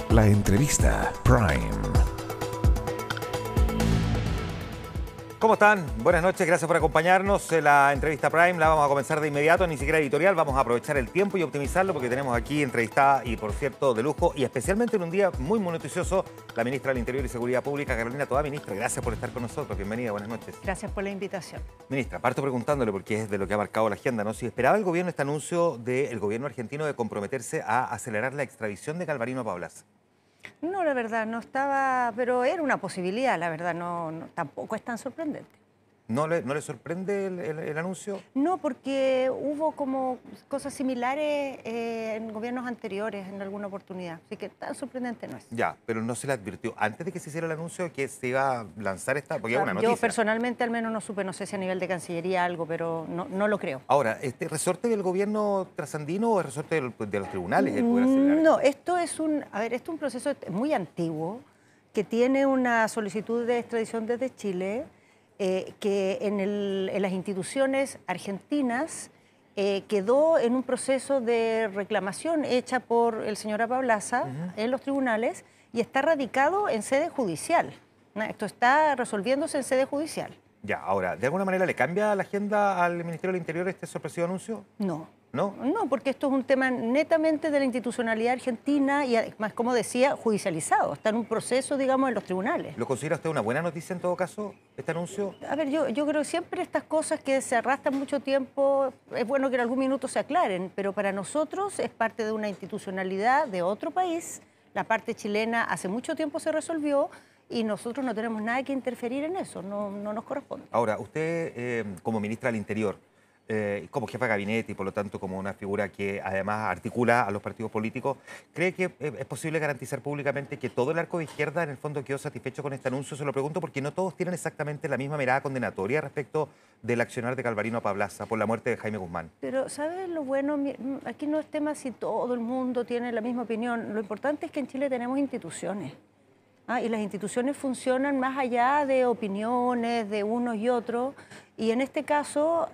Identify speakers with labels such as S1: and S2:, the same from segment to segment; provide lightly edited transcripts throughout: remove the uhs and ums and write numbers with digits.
S1: La entrevista Prime.
S2: ¿Cómo están? Buenas noches, gracias por acompañarnos. La entrevista Prime la vamos a comenzar de inmediato, ni siquiera editorial. Vamos a aprovechar el tiempo y optimizarlo porque tenemos aquí entrevistada y, por cierto, de lujo y especialmente en un día muy noticioso, la ministra del Interior y Seguridad Pública, Carolina Toá. Ministra, gracias por estar con nosotros. Bienvenida, buenas noches.
S3: Gracias por la invitación.
S2: Ministra, parto preguntándole porque es de lo que ha marcado la agenda, ¿no? Si esperaba el gobierno este anuncio del gobierno argentino de comprometerse a acelerar la extradición de Galvarino Pablaza.
S3: No, la verdad, no estaba, pero era una posibilidad, la verdad, tampoco es tan sorprendente.
S2: ¿No le sorprende el anuncio?
S3: No, porque hubo como cosas similares en gobiernos anteriores en alguna oportunidad, así que tan sorprendente no es.
S2: Ya, pero no se le advirtió antes de que se hiciera el anuncio que se iba a lanzar esta, porque es una noticia.
S3: Yo personalmente al menos no supe, no sé si a nivel de Cancillería algo, pero no lo creo.
S2: Ahora, ¿resorte del gobierno trasandino o es resorte de los tribunales? El poder acelerar?
S3: No, esto es un proceso muy antiguo que tiene una solicitud de extradición desde Chile. Que en las instituciones argentinas quedó en un proceso de reclamación hecha por el señor Pablaza en los tribunales y está radicado en sede judicial. Esto está resolviéndose en sede judicial.
S2: Ya, ahora, ¿de alguna manera le cambia la agenda al Ministerio del Interior este sorpresivo anuncio?
S3: No.
S2: ¿No?
S3: No, porque esto es un tema netamente de la institucionalidad argentina y además, como decía, judicializado. Está en un proceso, digamos, en los tribunales.
S2: ¿Lo considera usted una buena noticia en todo caso, este anuncio?
S3: A ver, yo creo que siempre estas cosas que se arrastran mucho tiempo, es bueno que en algún minuto se aclaren, pero para nosotros es parte de una institucionalidad de otro país. La parte chilena hace mucho tiempo se resolvió y nosotros no tenemos nada que interferir en eso, no nos corresponde.
S2: Ahora, usted como ministra del Interior, como jefa de gabinete y por lo tanto como una figura que además articula a los partidos políticos, ¿cree que es posible garantizar públicamente que todo el arco de izquierda en el fondo quedó satisfecho con este anuncio? Se lo pregunto porque no todos tienen exactamente la misma mirada condenatoria respecto del accionar de Galvarino Pablaza por la muerte de Jaime Guzmán.
S3: Pero, ¿sabes lo bueno? Aquí no es tema si todo el mundo tiene la misma opinión. Lo importante es que en Chile tenemos instituciones. Y las instituciones funcionan más allá de opiniones de unos y otros, y en este caso,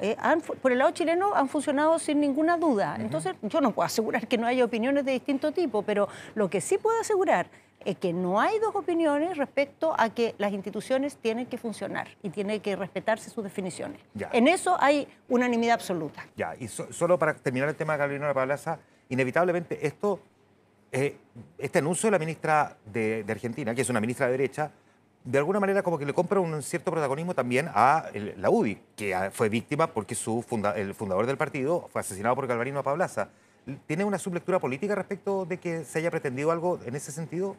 S3: por el lado chileno, han funcionado sin ninguna duda. Entonces, yo no puedo asegurar que no haya opiniones de distinto tipo, pero lo que sí puedo asegurar es que no hay dos opiniones respecto a que las instituciones tienen que funcionar y tienen que respetarse sus definiciones. Ya. En eso hay unanimidad absoluta.
S2: Ya, y solo para terminar el tema de Galvarino Pablaza, inevitablemente este anuncio de la ministra de Argentina, que es una ministra de derecha, de alguna manera como que le compra un cierto protagonismo también a la UDI, que fue víctima porque el fundador del partido fue asesinado por Galvarino Pablaza. ¿Tiene una sublectura política respecto de que se haya pretendido algo en ese sentido?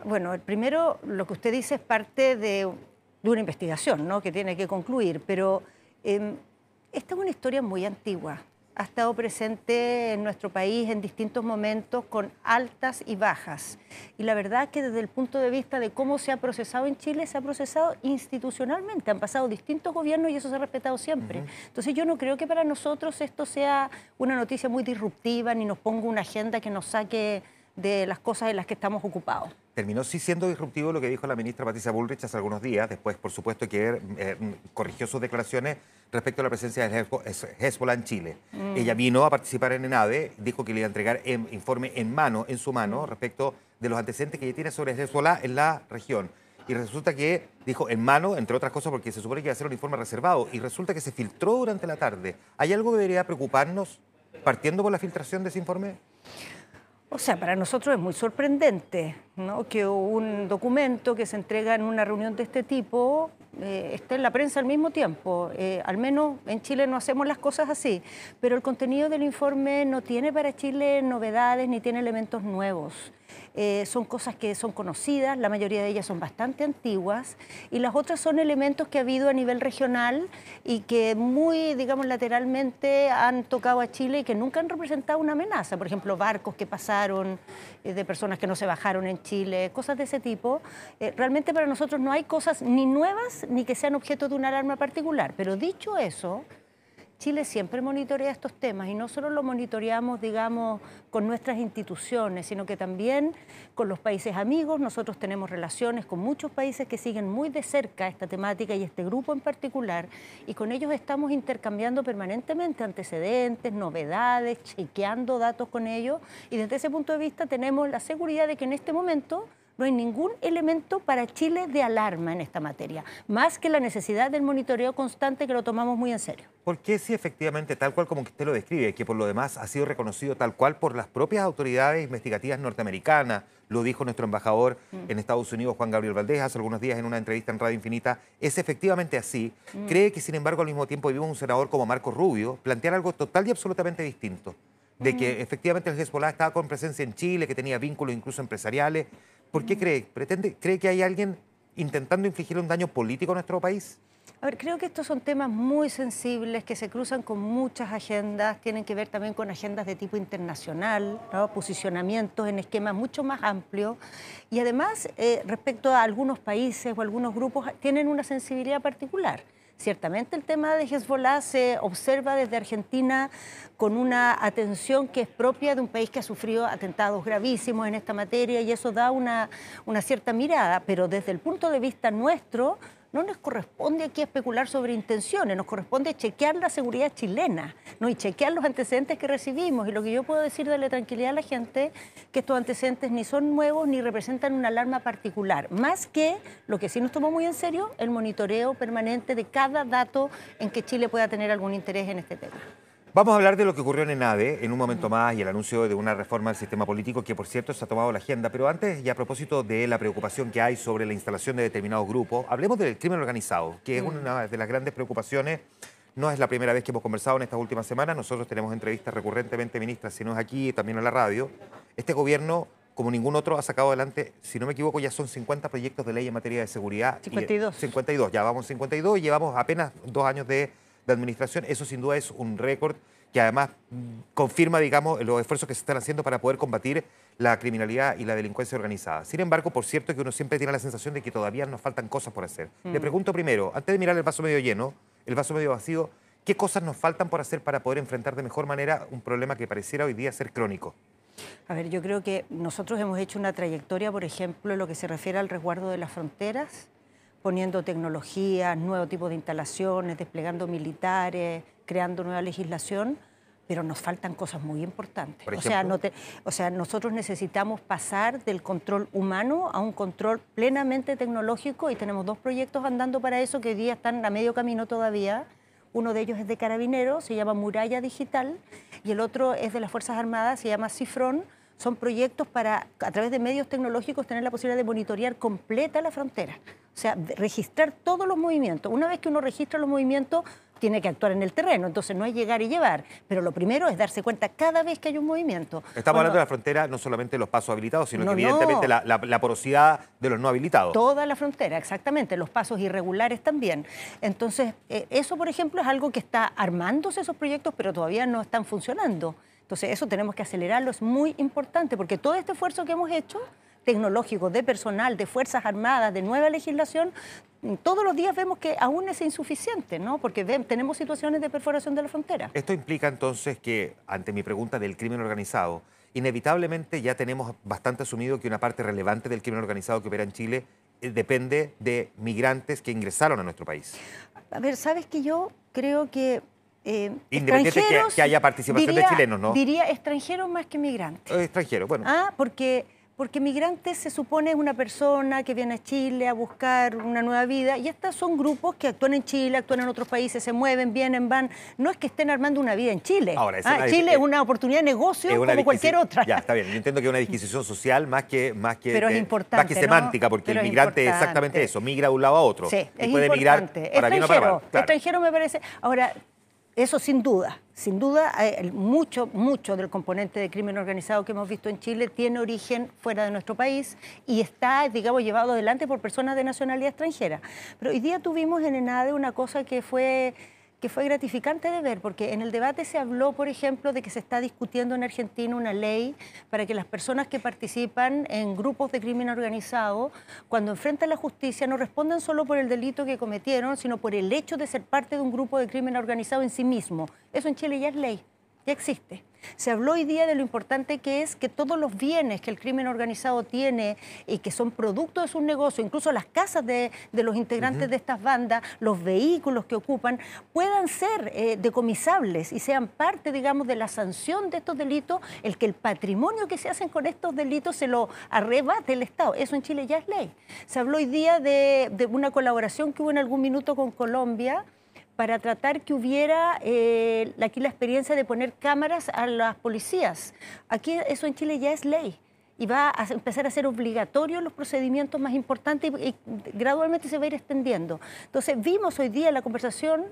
S3: Bueno, primero lo que usted dice es parte de una investigación, ¿no?, que tiene que concluir, pero esta es una historia muy antigua. Ha estado presente en nuestro país en distintos momentos con altas y bajas. Y la verdad que desde el punto de vista de cómo se ha procesado en Chile, se ha procesado institucionalmente. Han pasado distintos gobiernos y eso se ha respetado siempre. Entonces yo no creo que para nosotros esto sea una noticia muy disruptiva ni nos ponga una agenda que nos saque de las cosas en las que estamos ocupados.
S2: Terminó sí siendo disruptivo lo que dijo la ministra Patricia Bullrich hace algunos días, después por supuesto que corrigió sus declaraciones respecto a la presencia del Hezbollah en Chile. Ella vino a participar en ENADE, dijo que le iba a entregar informe en su mano respecto de los antecedentes que ella tiene sobre el Hezbollah en la región. Y resulta que dijo en mano, entre otras cosas porque se supone que iba a ser un informe reservado, y resulta que se filtró durante la tarde. ¿Hay algo que debería preocuparnos partiendo por la filtración de ese informe?
S3: O sea, para nosotros es muy sorprendente, ¿no?, que un documento que se entrega en una reunión de este tipo esté en la prensa al mismo tiempo. Al menos en Chile no hacemos las cosas así, pero el contenido del informe no tiene para Chile novedades ni tiene elementos nuevos. Son cosas que son conocidas, la mayoría de ellas son bastante antiguas, y las otras son elementos que ha habido a nivel regional y que muy, digamos, lateralmente han tocado a Chile y que nunca han representado una amenaza. Por ejemplo, barcos que pasaron de personas que no se bajaron en Chile, cosas de ese tipo. Realmente para nosotros no hay cosas ni nuevas ni que sean objeto de una alarma particular. Pero dicho eso, Chile siempre monitorea estos temas y no solo lo monitoreamos, digamos, con nuestras instituciones, sino que también con los países amigos. Nosotros tenemos relaciones con muchos países que siguen muy de cerca esta temática y este grupo en particular, y con ellos estamos intercambiando permanentemente antecedentes, novedades, chequeando datos con ellos, y desde ese punto de vista tenemos la seguridad de que en este momento no hay ningún elemento para Chile de alarma en esta materia, más que la necesidad del monitoreo constante que lo tomamos muy en serio.
S2: ¿Por qué si efectivamente, tal cual como usted lo describe, que por lo demás ha sido reconocido tal cual por las propias autoridades investigativas norteamericanas, lo dijo nuestro embajador en Estados Unidos, Juan Gabriel Valdés, hace algunos días en una entrevista en Radio Infinita, es efectivamente así? ¿Cree que sin embargo al mismo tiempo vivimos un senador como Marco Rubio plantear algo total y absolutamente distinto? De que efectivamente el Hezbollah estaba con presencia en Chile, que tenía vínculos incluso empresariales. ¿Por qué cree que hay alguien intentando infligir un daño político a nuestro país?
S3: A ver, creo que estos son temas muy sensibles que se cruzan con muchas agendas, tienen que ver también con agendas de tipo internacional, ¿no? Posicionamientos en esquemas mucho más amplios, y además respecto a algunos países o algunos grupos tienen una sensibilidad particular. Ciertamente el tema de Hezbollah se observa desde Argentina con una atención que es propia de un país que ha sufrido atentados gravísimos en esta materia, y eso da una cierta mirada, pero desde el punto de vista nuestro no nos corresponde aquí especular sobre intenciones, nos corresponde chequear la seguridad chilena, ¿no? Y chequear los antecedentes que recibimos. Y lo que yo puedo decir, darle tranquilidad a la gente, que estos antecedentes ni son nuevos ni representan una alarma particular, más que lo que sí nos tomó muy en serio, el monitoreo permanente de cada dato en que Chile pueda tener algún interés en este tema.
S2: Vamos a hablar de lo que ocurrió en ENADE en un momento más y el anuncio de una reforma del sistema político que, por cierto, se ha tomado la agenda. Pero antes, y a propósito de la preocupación que hay sobre la instalación de determinados grupos, hablemos del crimen organizado, que es una de las grandes preocupaciones. No es la primera vez que hemos conversado en estas últimas semanas. Nosotros tenemos entrevistas recurrentemente, ministra, si no es aquí, también en la radio. Este gobierno, como ningún otro, ha sacado adelante, si no me equivoco, ya son 50 proyectos de ley en materia de seguridad.
S3: 52.
S2: 52, ya vamos 52 y llevamos apenas 2 años de administración. Eso sin duda es un récord que además confirma, digamos, los esfuerzos que se están haciendo para poder combatir la criminalidad y la delincuencia organizada. Sin embargo, por cierto, que uno siempre tiene la sensación de que todavía nos faltan cosas por hacer. Le pregunto primero, antes de mirar el vaso medio lleno, el vaso medio vacío, ¿qué cosas nos faltan por hacer para poder enfrentar de mejor manera un problema que pareciera hoy día ser crónico?
S3: A ver, yo creo que nosotros hemos hecho una trayectoria, por ejemplo, en lo que se refiere al resguardo de las fronteras, poniendo tecnologías, nuevos tipos de instalaciones, desplegando militares, creando nueva legislación, pero nos faltan cosas muy importantes. O sea, nosotros necesitamos pasar del control humano a un control plenamente tecnológico, y tenemos 2 proyectos andando para eso que hoy día están a medio camino todavía. Uno de ellos es de Carabineros, se llama Muralla Digital, y el otro es de las Fuerzas Armadas, se llama Cifrón. Son proyectos para, a través de medios tecnológicos, tener la posibilidad de monitorear completa la frontera. O sea, registrar todos los movimientos. Una vez que uno registra los movimientos, tiene que actuar en el terreno, entonces no es llegar y llevar, pero lo primero es darse cuenta cada vez que hay un movimiento.
S2: Estamos hablando de la frontera, no solamente los pasos habilitados, sino que evidentemente la porosidad de los no habilitados.
S3: Toda la frontera, exactamente, los pasos irregulares también. Entonces, eso, por ejemplo, es algo que está armándose, esos proyectos, pero todavía no están funcionando. Entonces, eso tenemos que acelerarlo, es muy importante, porque todo este esfuerzo que hemos hecho, tecnológico, de personal, de Fuerzas Armadas, de nueva legislación, todos los días vemos que aún es insuficiente, ¿no? Porque tenemos situaciones de perforación de la frontera.
S2: Esto implica entonces que, ante mi pregunta del crimen organizado, inevitablemente ya tenemos bastante asumido que una parte relevante del crimen organizado que opera en Chile depende de migrantes que ingresaron a nuestro país.
S3: A ver, ¿sabes que yo creo que
S2: independiente que haya participación de chilenos, ¿no?
S3: Diría extranjeros más que migrantes.
S2: Extranjeros, bueno.
S3: Porque migrantes se supone es una persona que viene a Chile a buscar una nueva vida, y estos son grupos que actúan en Chile, actúan en otros países, se mueven, vienen, van. No es que estén armando una vida en Chile. Ahora, Chile es una oportunidad de negocio como cualquier otra.
S2: Ya, está bien. Yo entiendo que es una disquisición social más que
S3: pero es importante,
S2: más que semántica, porque el migrante es exactamente eso, migra de un lado a otro.
S3: Sí,
S2: y puede migrar para bien o para mal. Claro.
S3: Extranjero me parece. Ahora, eso sin duda, mucho del componente de crimen organizado que hemos visto en Chile tiene origen fuera de nuestro país y está, digamos, llevado adelante por personas de nacionalidad extranjera. Pero hoy día tuvimos en ENADE una cosa que fue que fue gratificante de ver, porque en el debate se habló, por ejemplo, de que se está discutiendo en Argentina una ley para que las personas que participan en grupos de crimen organizado, cuando enfrentan la justicia, no respondan solo por el delito que cometieron, sino por el hecho de ser parte de un grupo de crimen organizado en sí mismo. Eso en Chile ya es ley, ya existe. Se habló hoy día de lo importante que es que todos los bienes que el crimen organizado tiene y que son producto de sus negocios, incluso las casas de los integrantes de estas bandas, los vehículos que ocupan, puedan ser decomisables y sean parte, digamos, de la sanción de estos delitos, el que el patrimonio que se hacen con estos delitos se lo arrebate el Estado. Eso en Chile ya es ley. Se habló hoy día de una colaboración que hubo en algún minuto con Colombia, para tratar que hubiera aquí la experiencia de poner cámaras a las policías. Aquí eso en Chile ya es ley y va a empezar a ser obligatorio los procedimientos más importantes y gradualmente se va a ir extendiendo. Entonces vimos hoy día en la conversación,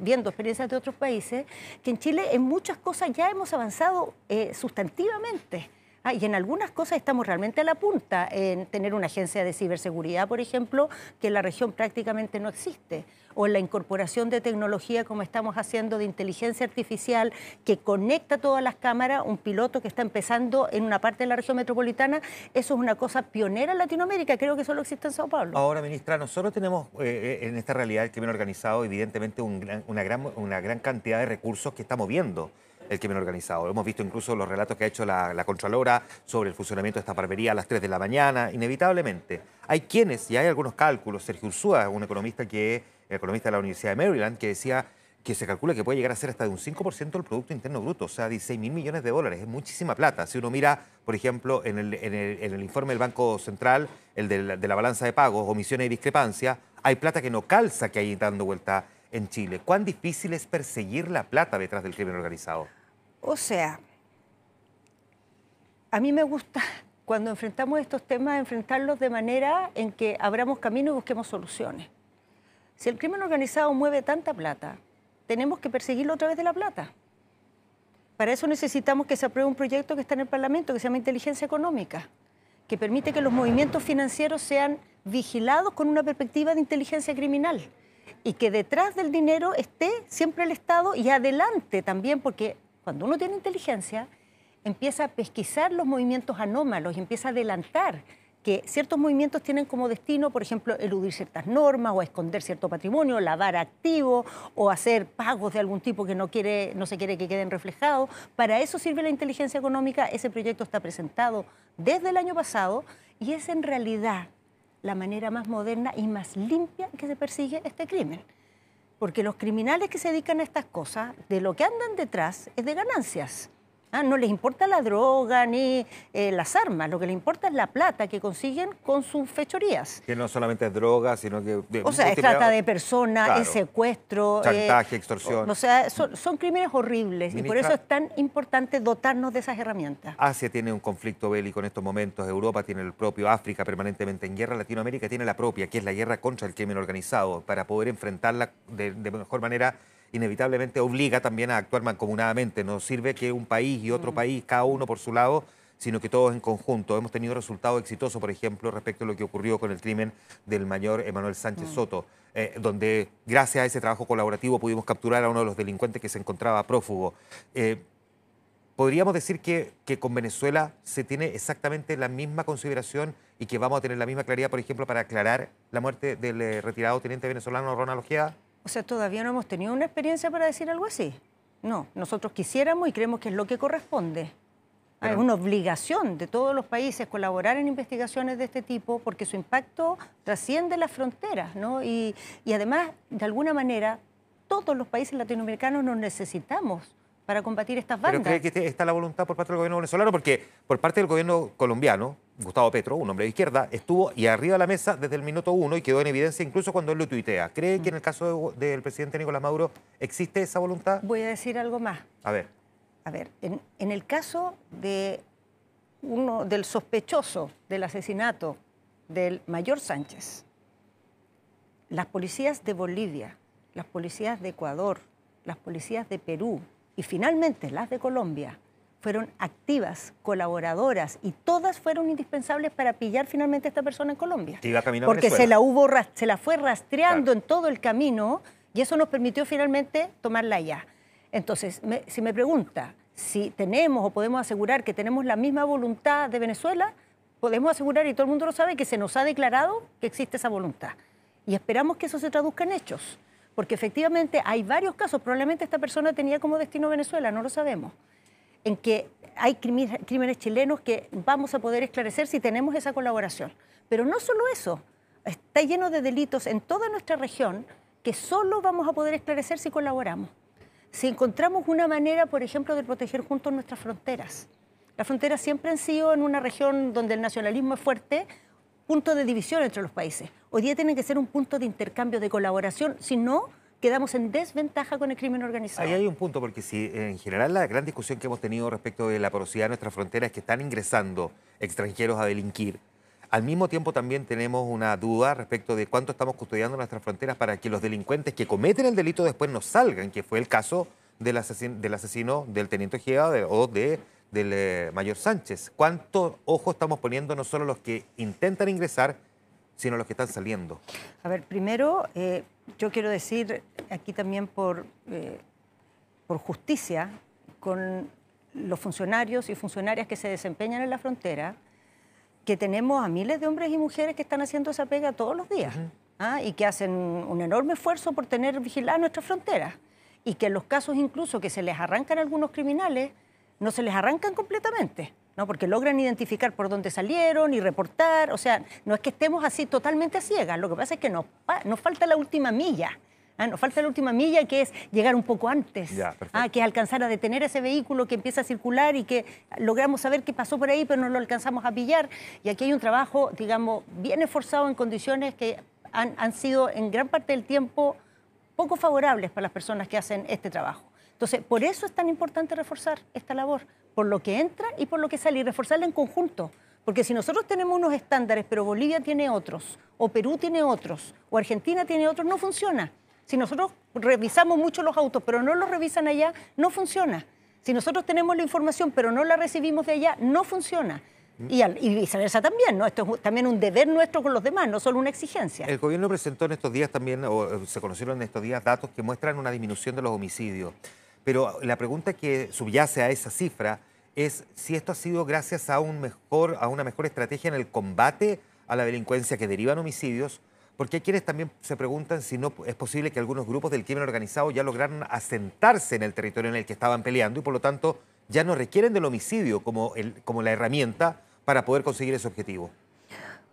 S3: viendo experiencias de otros países, que en Chile en muchas cosas ya hemos avanzado sustantivamente. Y en algunas cosas estamos realmente a la punta, en tener una agencia de ciberseguridad, por ejemplo, que en la región prácticamente no existe, o en la incorporación de tecnología como estamos haciendo de inteligencia artificial que conecta todas las cámaras, un piloto que está empezando en una parte de la región metropolitana. Eso es una cosa pionera en Latinoamérica, creo que solo existe en Sao Paulo.
S2: Ahora, ministra, nosotros tenemos en esta realidad del crimen organizado evidentemente una gran cantidad de recursos que está moviendo el crimen organizado. Hemos visto incluso los relatos que ha hecho la Contralora sobre el funcionamiento de esta barbería a las 3 de la mañana, inevitablemente. Hay quienes, y hay algunos cálculos, Sergio Ursúa, un economista de la Universidad de Maryland, que decía que se calcula que puede llegar a ser hasta de un 5% del Producto Interno Bruto, o sea, 16.000 millones de dólares, es muchísima plata. Si uno mira, por ejemplo, en el informe del Banco Central, el de la balanza de pagos, omisiones y discrepancia, hay plata que no calza que hay dando vuelta en Chile. ¿Cuán difícil es perseguir la plata detrás del crimen organizado?
S3: O sea, a mí me gusta cuando enfrentamos estos temas, enfrentarlos de manera en que abramos camino y busquemos soluciones. Si el crimen organizado mueve tanta plata, tenemos que perseguirlo a través de la plata. Para eso necesitamos que se apruebe un proyecto que está en el Parlamento, que se llama Inteligencia Económica, que permite que los movimientos financieros sean vigilados con una perspectiva de inteligencia criminal y que detrás del dinero esté siempre el Estado y adelante también, porque cuando uno tiene inteligencia, empieza a pesquisar los movimientos anómalos y empieza a adelantar que ciertos movimientos tienen como destino, por ejemplo, eludir ciertas normas o esconder cierto patrimonio, lavar activos o hacer pagos de algún tipo que no se quiere que queden reflejados. Para eso sirve la inteligencia económica. Ese proyecto está presentado desde el año pasado y es en realidad la manera más moderna y más limpia que se persigue este crimen. Porque los criminales que se dedican a estas cosas, de lo que andan detrás es de ganancias. No les importa la droga ni las armas, lo que les importa es la plata que consiguen con sus fechorías.
S2: Que no solamente es droga, sino que...
S3: O sea, es trata de personas, claro, es secuestro.
S2: Chantaje, extorsión.
S3: O sea, son crímenes horribles. Ministra, y por eso es tan importante dotarnos de esas herramientas.
S2: Asia tiene un conflicto bélico en estos momentos, Europa tiene el propio, África permanentemente en guerra, Latinoamérica tiene la propia, que es la guerra contra el crimen organizado. Para poder enfrentarla de mejor manera, inevitablemente obliga también a actuar mancomunadamente. No sirve que un país y otro país, cada uno por su lado, sino que todos en conjunto. Hemos tenido resultados exitosos, por ejemplo, respecto a lo que ocurrió con el crimen del mayor Emanuel Sánchez Soto, donde gracias a ese trabajo colaborativo pudimos capturar a uno de los delincuentes que se encontraba prófugo. ¿Podríamos decir que con Venezuela se tiene exactamente la misma consideración y que vamos a tener la misma claridad, por ejemplo, para aclarar la muerte del retirado teniente venezolano Ronald Ojeda?
S3: O sea, todavía no hemos tenido una experiencia para decir algo así. No, nosotros quisiéramos y creemos que es lo que corresponde. Es una obligación de todos los países colaborar en investigaciones de este tipo porque su impacto trasciende las fronteras, ¿no? Y además, de alguna manera, todos los países latinoamericanos nos necesitamos para combatir estas bandas.
S2: ¿Pero cree que está la voluntad por parte del gobierno venezolano? Porque por parte del gobierno colombiano, Gustavo Petro, un hombre de izquierda, estuvo y arriba de la mesa desde el minuto 1 y quedó en evidencia incluso cuando él lo tuitea. ¿Cree que en el caso del presidente Nicolás Maduro existe esa voluntad?
S3: Voy a decir algo más.
S2: A ver.
S3: A ver, en el caso del sospechoso del asesinato del mayor Sánchez, las policías de Bolivia, las policías de Ecuador, las policías de Perú y finalmente las de Colombia fueron activas, colaboradoras y todas fueron indispensables para pillar finalmente a esta persona en Colombia.
S2: Iba camino a
S3: porque
S2: Venezuela.
S3: se la fue rastreando, claro, en todo el camino Y eso nos permitió finalmente tomarla ya. Entonces, si me pregunta si tenemos o podemos asegurar que tenemos la misma voluntad de Venezuela, podemos asegurar, y todo el mundo lo sabe, que se nos ha declarado que existe esa voluntad. Y esperamos que eso se traduzca en hechos. Porque efectivamente hay varios casos, probablemente esta persona tenía como destino Venezuela, no lo sabemos, en que hay crímenes chilenos que vamos a poder esclarecer si tenemos esa colaboración. Pero no solo eso, está lleno de delitos en toda nuestra región que solo vamos a poder esclarecer si colaboramos. Si encontramos una manera, por ejemplo, de proteger juntos nuestras fronteras. Las fronteras siempre han sido en una región donde el nacionalismo es fuerte, punto de división entre los países. Hoy día tienen que ser un punto de intercambio, de colaboración, si no, quedamos en desventaja con el crimen organizado.
S2: Ahí hay un punto, porque si en general la gran discusión que hemos tenido respecto de la porosidad de nuestras fronteras es que están ingresando extranjeros a delinquir, al mismo tiempo también tenemos una duda respecto de cuánto estamos custodiando nuestras fronteras para que los delincuentes que cometen el delito después no salgan, que fue el caso del asesino del teniente Ojeda o del mayor Sánchez. ¿Cuánto ojo estamos poniendo no solo los que intentan ingresar, sino los que están saliendo?
S3: A ver, primero, yo quiero decir aquí también por justicia con los funcionarios y funcionarias que se desempeñan en la frontera, que tenemos a miles de hombres y mujeres que están haciendo esa pega todos los días, y que hacen un enorme esfuerzo por tener vigiladas nuestras fronteras, y que en los casos incluso que se les arrancan algunos criminales, no se les arrancan completamente, ¿no? Porque logran identificar por dónde salieron y reportar. O sea, no es que estemos así totalmente a ciegas, lo que pasa es que nos falta la última milla. Nos falta la última milla, que es llegar un poco antes, que es alcanzar a detener ese vehículo que empieza a circular y que logramos saber qué pasó por ahí, pero no lo alcanzamos a pillar. Y aquí hay un trabajo, digamos, bien esforzado en condiciones que han sido en gran parte del tiempo poco favorables para las personas que hacen este trabajo. Entonces, por eso es tan importante reforzar esta labor, por lo que entra y por lo que sale, y reforzarla en conjunto. Porque si nosotros tenemos unos estándares, pero Bolivia tiene otros, o Perú tiene otros, o Argentina tiene otros, no funciona. Si nosotros revisamos mucho los autos, pero no los revisan allá, no funciona. Si nosotros tenemos la información, pero no la recibimos de allá, no funciona. Y viceversa también, ¿no? Esto es también un deber nuestro con los demás, no solo una exigencia.
S2: El gobierno presentó en estos días también, o se conocieron en estos días, datos que muestran una disminución de los homicidios. Pero la pregunta que subyace a esa cifra es si esto ha sido gracias a una mejor estrategia en el combate a la delincuencia que derivan homicidios, porque hay quienes también se preguntan si no es posible que algunos grupos del crimen organizado ya lograron asentarse en el territorio en el que estaban peleando y por lo tanto ya no requieren del homicidio como la herramienta para poder conseguir ese objetivo.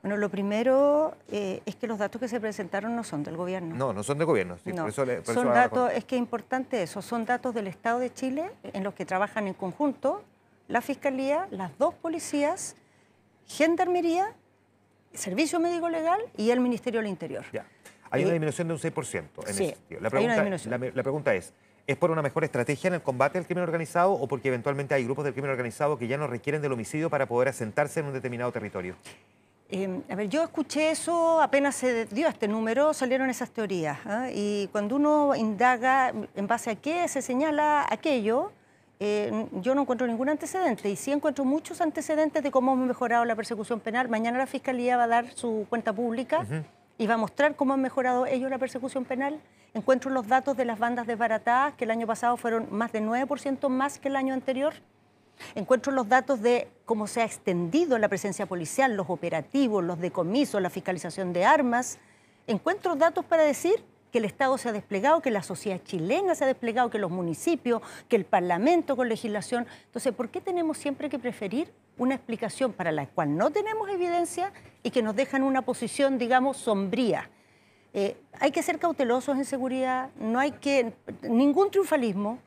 S3: Bueno, lo primero es que los datos que se presentaron no son del gobierno.
S2: No, no son del gobierno. Sí,
S3: no,
S2: son
S3: datos, es que es importante eso, son datos del Estado de Chile en los que trabajan en conjunto la Fiscalía, las dos policías, Gendarmería, Servicio Médico Legal y el Ministerio del Interior.
S2: Ya. Hay una disminución de un 6% en
S3: sí,
S2: ese sentido. La pregunta es por una mejor estrategia en el combate al crimen organizado o porque eventualmente hay grupos del crimen organizado que ya no requieren del homicidio para poder asentarse en un determinado territorio?
S3: A ver, yo escuché eso, apenas se dio este número, salieron esas teorías. Y cuando uno indaga en base a qué se señala aquello, yo no encuentro ningún antecedente. Y sí encuentro muchos antecedentes de cómo hemos mejorado la persecución penal. Mañana la Fiscalía va a dar su cuenta pública y va a mostrar cómo han mejorado ellos la persecución penal. Encuentro los datos de las bandas desbaratadas, que el año pasado fueron más de 9% más que el año anterior. Encuentro los datos de cómo se ha extendido la presencia policial, los operativos, los decomisos, la fiscalización de armas. Encuentro datos para decir que el Estado se ha desplegado, que la sociedad chilena se ha desplegado, que los municipios, que el Parlamento con legislación. Entonces, ¿por qué tenemos siempre que preferir una explicación para la cual no tenemos evidencia y que nos dejan una posición, digamos, sombría? Hay que ser cautelosos en seguridad, no hay ningún triunfalismo.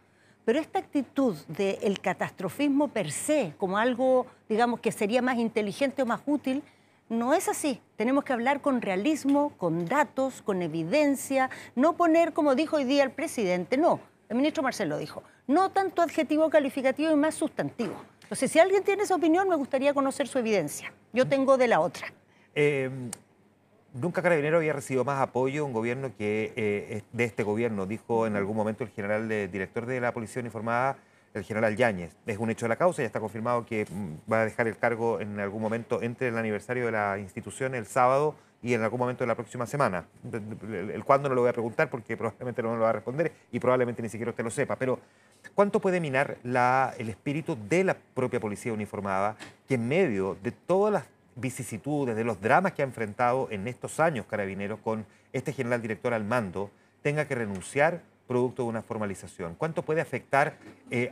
S3: Pero esta actitud del catastrofismo per se, como algo, digamos, que sería más inteligente o más útil, no es así. Tenemos que hablar con realismo, con datos, con evidencia, no poner, como dijo hoy día el presidente, no, el ministro Marcelo dijo, no tanto adjetivo calificativo y más sustantivo. Entonces, si alguien tiene esa opinión, me gustaría conocer su evidencia. Yo tengo de la otra.
S2: Nunca Carabineros había recibido más apoyo un gobierno que de este gobierno, dijo en algún momento el director de la Policía Uniformada, el general Yáñez. Es un hecho de la causa, ya está confirmado que va a dejar el cargo en algún momento entre el aniversario de la institución el sábado y en algún momento de la próxima semana. El cuándo no lo voy a preguntar porque probablemente no me lo va a responder y probablemente ni siquiera usted lo sepa, pero ¿cuánto puede minar el espíritu de la propia policía uniformada que en medio de todas las vicisitudes, de los dramas que ha enfrentado en estos años Carabineros con este general director al mando, tenga que renunciar producto de una formalización? ¿Cuánto puede afectar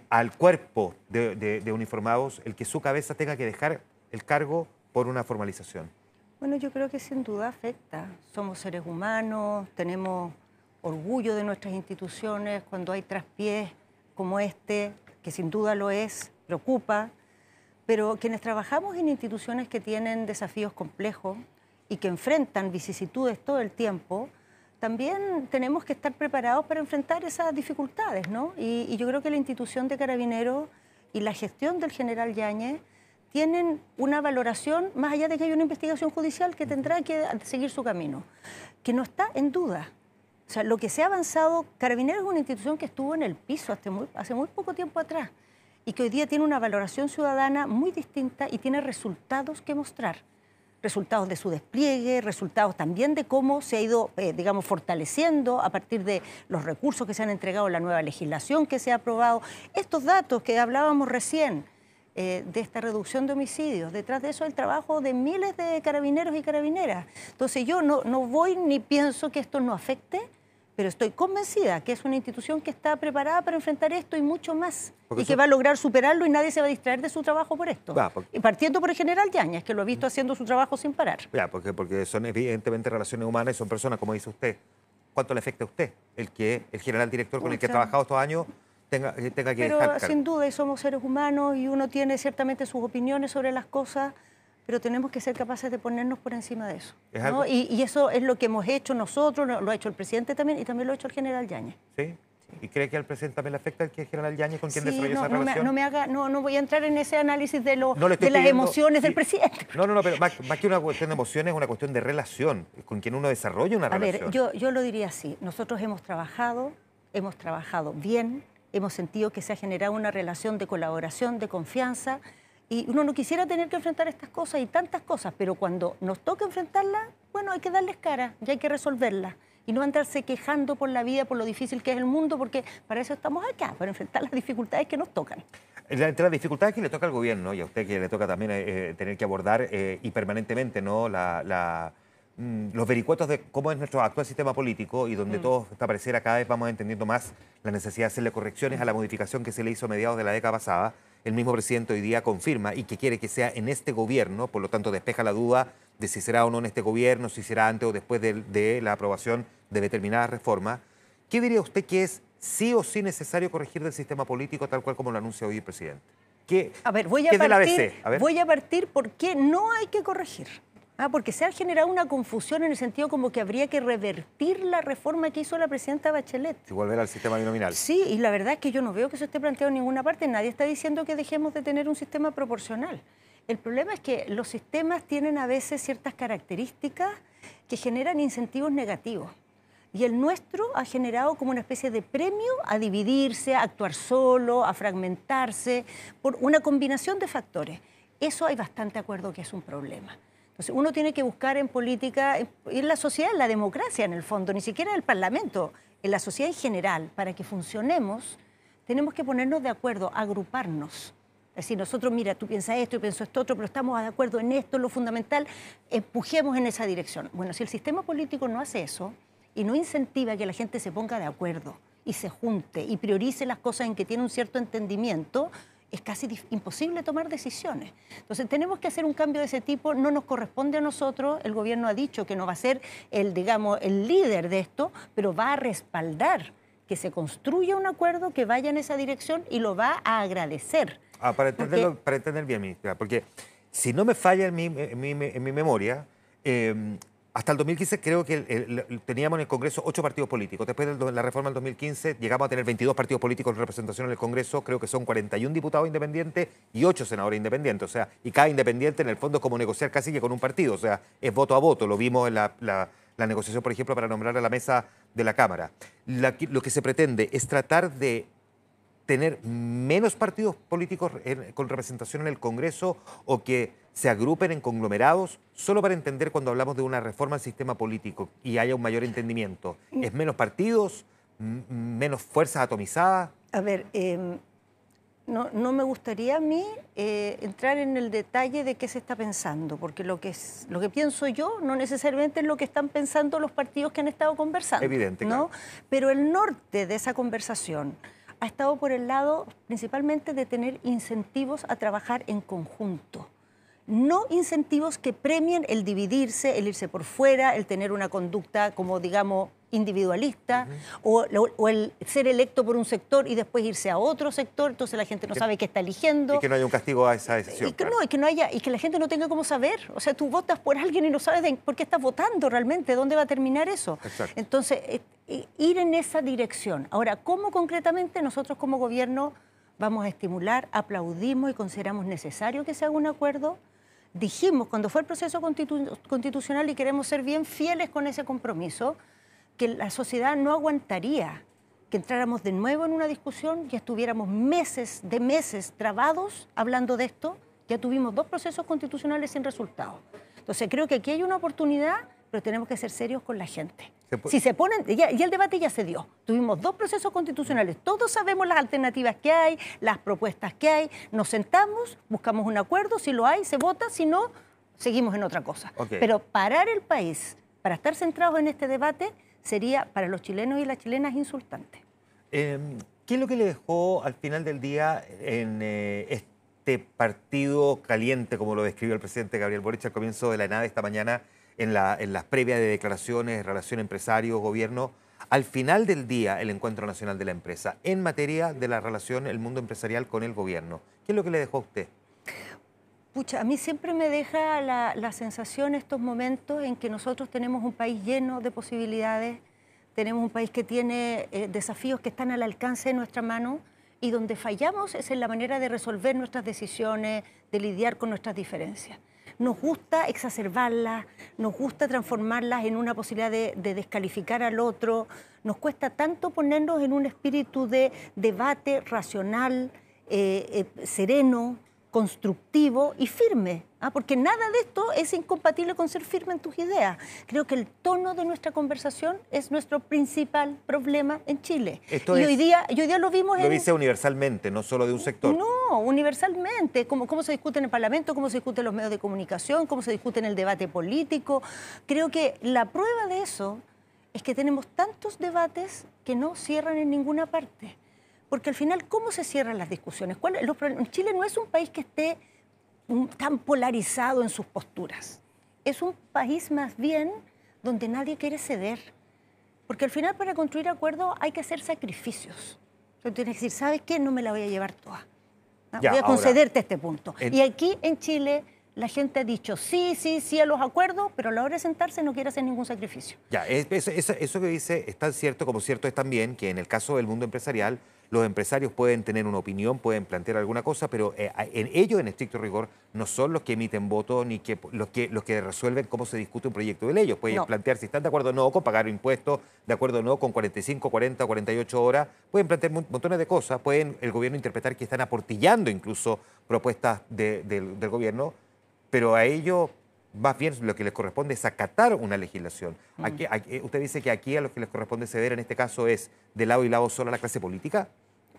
S2: al cuerpo de uniformados el que su cabeza tenga que dejar el cargo por una formalización?
S3: Bueno, yo creo que sin duda afecta. Somos seres humanos, tenemos orgullo de nuestras instituciones. Cuando hay traspiés como este, que sin duda lo es, preocupa, pero quienes trabajamos en instituciones que tienen desafíos complejos y que enfrentan vicisitudes todo el tiempo, también tenemos que estar preparados para enfrentar esas dificultades, ¿no? Y yo creo que la institución de Carabineros y la gestión del general Yáñez tienen una valoración, más allá de que hay una investigación judicial que tendrá que seguir su camino, que no está en duda. O sea, lo que se ha avanzado, Carabineros es una institución que estuvo en el piso hace muy poco tiempo atrás y que hoy día tiene una valoración ciudadana muy distinta y tiene resultados que mostrar. Resultados de su despliegue, resultados también de cómo se ha ido, digamos, fortaleciendo a partir de los recursos que se han entregado en la nueva legislación que se ha aprobado. Estos datos que hablábamos recién, de esta reducción de homicidios, detrás de eso el trabajo de miles de carabineros y carabineras. Entonces yo no voy ni pienso que esto no afecte, pero estoy convencida que es una institución que está preparada para enfrentar esto y mucho más. Y que va a lograr superarlo y nadie se va a distraer de su trabajo por esto. Y partiendo por el general Yáñez, que lo ha visto haciendo su trabajo sin parar.
S2: Porque son evidentemente relaciones humanas y son personas, como dice usted. ¿Cuánto le afecta a usted el que el general director con el que ha trabajado estos años tenga que
S3: pero
S2: dejar?
S3: Sin duda, y somos seres humanos y uno tiene ciertamente sus opiniones sobre las cosas, pero tenemos que ser capaces de ponernos por encima de eso, ¿no? Y eso es lo que hemos hecho nosotros, lo ha hecho el presidente también y también lo ha hecho el general Yáñez.
S2: ¿Sí? ¿Y cree que al presidente también le afecta el que el general Yáñez con quien desarrolló esa relación?
S3: No voy a entrar en ese análisis de las emociones del presidente.
S2: Pero más que una cuestión de emociones, es una cuestión de relación, con quien uno desarrolla una relación.
S3: A ver, yo lo diría así, nosotros hemos trabajado bien, hemos sentido que se ha generado una relación de colaboración, de confianza, y uno no quisiera tener que enfrentar estas cosas y tantas cosas, pero cuando nos toca enfrentarlas, bueno, hay que darles cara y hay que resolverlas. Y no andarse quejando por la vida, por lo difícil que es el mundo, porque para eso estamos acá, para enfrentar las dificultades que nos tocan.
S2: Entre las dificultades que le toca al gobierno y a usted que le toca también tener que abordar y permanentemente, ¿no?, los vericuetos de cómo es nuestro actual sistema político y donde todos, esta pareciera, cada vez vamos entendiendo más la necesidad de hacerle correcciones a la modificación que se le hizo a mediados de la década pasada. El mismo presidente hoy día confirma y que quiere que sea en este gobierno, por lo tanto despeja la duda de si será o no en este gobierno, si será antes o después de la aprobación de determinadas reformas. ¿Qué diría usted que es sí o sí necesario corregir del sistema político tal cual como lo anuncia hoy el presidente?
S3: A ver, voy a partir por qué no hay que corregir. Porque se ha generado una confusión en el sentido como que habría que revertir la reforma que hizo la presidenta Bachelet.
S2: Y volver al sistema binominal.
S3: Sí, y la verdad es que yo no veo que eso esté planteado en ninguna parte. Nadie está diciendo que dejemos de tener un sistema proporcional. El problema es que los sistemas tienen a veces ciertas características que generan incentivos negativos. Y el nuestro ha generado como una especie de premio a dividirse, a actuar solo, a fragmentarse, por una combinación de factores. Eso hay bastante acuerdo que es un problema. Entonces, uno tiene que buscar en política, en la sociedad, en la democracia en el fondo, ni siquiera en el Parlamento, en la sociedad en general, para que funcionemos, tenemos que ponernos de acuerdo, agruparnos. Es decir, nosotros, mira, tú piensas esto, yo pienso esto otro, pero estamos de acuerdo en esto, lo fundamental, empujemos en esa dirección. Bueno, si el sistema político no hace eso y no incentiva que la gente se ponga de acuerdo y se junte y priorice las cosas en que tiene un cierto entendimiento, es casi imposible tomar decisiones. Entonces tenemos que hacer un cambio de ese tipo, no nos corresponde a nosotros, el gobierno ha dicho que no va a ser el líder de esto, pero va a respaldar que se construya un acuerdo que vaya en esa dirección y lo va a agradecer.
S2: Para entender bien, ministra, porque si no me falla en mi memoria, hasta el 2015 creo que teníamos en el Congreso 8 partidos políticos. Después de la reforma del 2015 llegamos a tener 22 partidos políticos en representación en el Congreso. Creo que son 41 diputados independientes y 8 senadores independientes. O sea, y cada independiente en el fondo es como negociar casi que con un partido. O sea, es voto a voto. Lo vimos en la negociación, por ejemplo, para nombrar a la mesa de la Cámara. Lo que se pretende es tratar de tener menos partidos políticos con representación en el Congreso o que se agrupen en conglomerados solo para entender cuando hablamos de una reforma al sistema político y haya un mayor entendimiento? ¿Es menos partidos, menos fuerzas atomizadas?
S3: A ver, no me gustaría a mí entrar en el detalle de qué se está pensando, porque lo que pienso yo no necesariamente es lo que están pensando los partidos que han estado conversando.
S2: Evidente,
S3: ¿no?
S2: claro.
S3: Pero el norte de esa conversación ha estado por el lado principalmente de tener incentivos a trabajar en conjunto. No incentivos que premien el dividirse, el irse por fuera, el tener una conducta como, digamos, individualista, o el ser electo por un sector y después irse a otro sector, entonces la gente no sabe qué está eligiendo.
S2: Y que no haya un castigo a esa decisión.
S3: Y que la gente no tenga cómo saber. O sea, tú votas por alguien y no sabes por qué estás votando realmente, dónde va a terminar eso.
S2: Exacto.
S3: Entonces, ir en esa dirección. Ahora, ¿cómo concretamente nosotros como gobierno vamos a estimular, aplaudimos y consideramos necesario que se haga un acuerdo? Dijimos, cuando fue el proceso constitucional, y queremos ser bien fieles con ese compromiso, que la sociedad no aguantaría que entráramos de nuevo en una discusión y estuviéramos meses trabados hablando de esto. Ya tuvimos 2 procesos constitucionales sin resultado. Entonces creo que aquí hay una oportunidad, pero tenemos que ser serios con la gente. Si se ponen, ya el debate ya se dio. Tuvimos 2 procesos constitucionales. Todos sabemos las alternativas que hay, las propuestas que hay. Nos sentamos, buscamos un acuerdo. Si lo hay, se vota. Si no, seguimos en otra cosa.
S2: Okay.
S3: Pero parar el país para estar centrados en este debate sería para los chilenos y las chilenas insultante.
S2: ¿Qué es lo que le dejó al final del día en este partido caliente, como lo describió el presidente Gabriel Boric al comienzo de la nada esta mañana, en las previas de declaraciones, relación empresario-gobierno? Al final del día, el Encuentro Nacional de la Empresa, en materia de la relación el mundo empresarial con el gobierno, ¿qué es lo que le dejó a usted?
S3: Pucha, a mí siempre me deja la sensación estos momentos en que nosotros tenemos un país lleno de posibilidades, tenemos un país que tiene desafíos que están al alcance de nuestra mano, y donde fallamos es en la manera de resolver nuestras decisiones, de lidiar con nuestras diferencias. Nos gusta exacerbarlas, nos gusta transformarlas en una posibilidad de descalificar al otro, nos cuesta tanto ponernos en un espíritu de debate racional, sereno, constructivo y firme, porque nada de esto es incompatible con ser firme en tus ideas. Creo que el tono de nuestra conversación es nuestro principal problema en Chile. Hoy día lo vimos
S2: Lo dice universalmente, no solo de un sector.
S3: No, universalmente, cómo se discute en el Parlamento, cómo se discute en los medios de comunicación, cómo se discute en el debate político. Creo que la prueba de eso es que tenemos tantos debates que no cierran en ninguna parte. Porque al final, ¿cómo se cierran las discusiones? Chile no es un país que esté tan polarizado en sus posturas. Es un país más bien donde nadie quiere ceder. Porque al final, para construir acuerdos hay que hacer sacrificios. Entonces tienes que decir, ¿sabes qué? No me la voy a llevar toda. Voy a concederte este punto. Y aquí en Chile la gente ha dicho sí a los acuerdos, pero a la hora de sentarse no quiere hacer ningún sacrificio.
S2: Ya, eso que dice es tan cierto como cierto es también que en el caso del mundo empresarial, los empresarios pueden tener una opinión, pueden plantear alguna cosa, pero ellos, en estricto rigor, no son los que emiten votos ni los que resuelven cómo se discute un proyecto de ley. Ellos pueden plantear si están de acuerdo o no con pagar impuestos, de acuerdo o no con 45, 40, 48 horas. Pueden plantear montones de cosas. Pueden el gobierno interpretar que están aportillando incluso propuestas del gobierno, pero a ellos más bien lo que les corresponde es acatar una legislación. Usted dice que aquí a los que les corresponde ceder en este caso es de lado y lado solo a la clase política.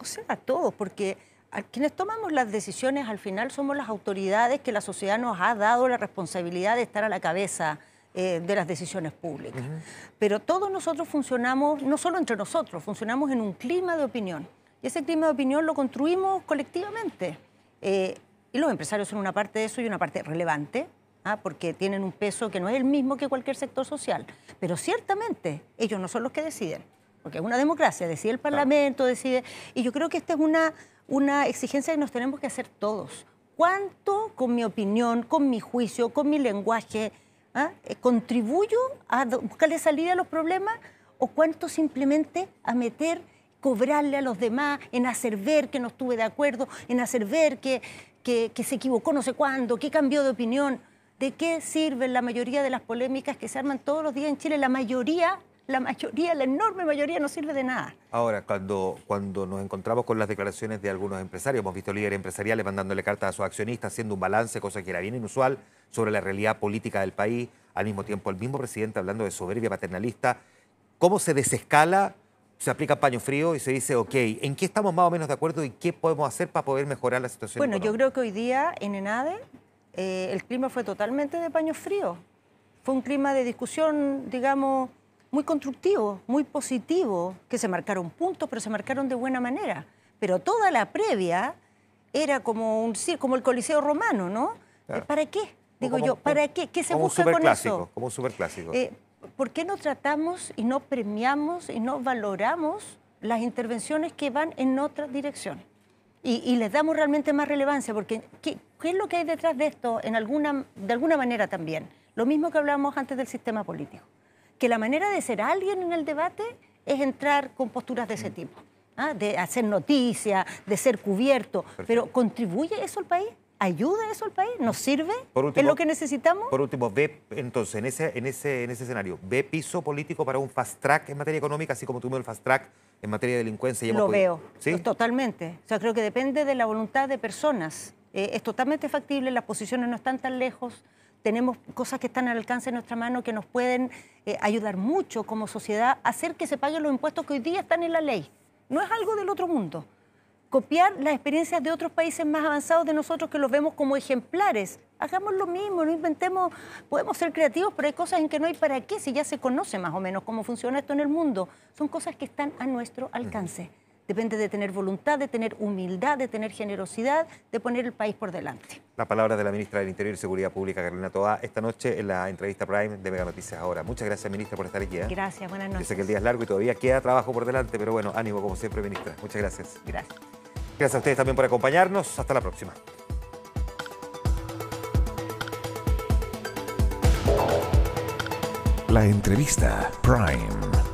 S3: O sea, a todos, porque a quienes tomamos las decisiones al final somos las autoridades que la sociedad nos ha dado la responsabilidad de estar a la cabeza de las decisiones públicas. Pero todos nosotros funcionamos, no solo entre nosotros, funcionamos en un clima de opinión. Y ese clima de opinión lo construimos colectivamente. Y los empresarios son una parte de eso y una parte relevante, porque tienen un peso que no es el mismo que cualquier sector social. Pero ciertamente ellos no son los que deciden, porque es una democracia, decide el Parlamento, decide... Y yo creo que esta es una exigencia que nos tenemos que hacer todos. ¿Cuánto con mi opinión, con mi juicio, con mi lenguaje, contribuyo a buscarle salida a los problemas? ¿O cuánto simplemente a cobrarle a los demás, en hacer ver que no estuve de acuerdo, en hacer ver que se equivocó no sé cuándo, que cambió de opinión? ¿De qué sirven la mayoría de las polémicas que se arman todos los días en Chile? La mayoría La mayoría, la enorme mayoría, no sirve de nada.
S2: Ahora, cuando nos encontramos con las declaraciones de algunos empresarios, hemos visto líderes empresariales mandándole cartas a sus accionistas, haciendo un balance, cosa que era bien inusual, sobre la realidad política del país, al mismo tiempo el mismo presidente hablando de soberbia paternalista. ¿Cómo se desescala? Se aplica paño frío y se dice, ok, ¿en qué estamos más o menos de acuerdo y qué podemos hacer para poder mejorar la situación
S3: Bueno,
S2: económica?
S3: yo creo que hoy día en ENADE el clima fue totalmente de paño frío. Fue un clima de discusión, digamos, muy constructivo, muy positivo, que se marcaron puntos, pero se marcaron de buena manera. Pero toda la previa era como el Coliseo romano, ¿no?
S2: Claro.
S3: ¿Para qué? Digo yo, ¿para qué? ¿Qué se busca con eso?
S2: Como un superclásico.
S3: ¿Por qué no tratamos y no premiamos y no valoramos las intervenciones que van en otra dirección? Y les damos realmente más relevancia, porque ¿qué es lo que hay detrás de esto de alguna manera también? Lo mismo que hablábamos antes del sistema político. Que la manera de ser alguien en el debate es entrar con posturas de ese tipo, ¿ah? De hacer noticia, de ser cubierto.
S2: Perfecto.
S3: Pero ¿contribuye eso al país? ¿Ayuda eso al país? ¿Nos sirve?
S2: Por último,
S3: ¿Es lo que necesitamos?
S2: Por último, ve entonces, en ese escenario, ¿ve piso político para un fast track en materia económica, así como tuvimos el fast track en materia de delincuencia?
S3: Lo veo,
S2: ¿Sí?
S3: totalmente. O sea, creo que depende de la voluntad de personas. Es totalmente factible, las posiciones no están tan lejos, tenemos cosas que están al alcance de nuestra mano que nos pueden ayudar mucho como sociedad a hacer que se paguen los impuestos que hoy día están en la ley. No es algo del otro mundo. Copiar las experiencias de otros países más avanzados de nosotros que los vemos como ejemplares. Hagamos lo mismo, no inventemos, podemos ser creativos, pero hay cosas en que no hay para qué, si ya se conoce más o menos cómo funciona esto en el mundo. Son cosas que están a nuestro alcance. Depende de tener voluntad, de tener humildad, de tener generosidad, de poner el país por delante.
S2: La palabra de la ministra del Interior y Seguridad Pública, Carolina Toá, esta noche en la entrevista Prime de Mega Noticias Ahora. Muchas gracias, ministra, por estar aquí.
S3: Gracias, buenas noches.
S2: Yo sé que el día es largo y todavía queda trabajo por delante, pero bueno, ánimo como siempre, ministra. Muchas gracias.
S3: Gracias.
S2: Gracias a ustedes también por acompañarnos. Hasta la próxima.
S1: La entrevista Prime.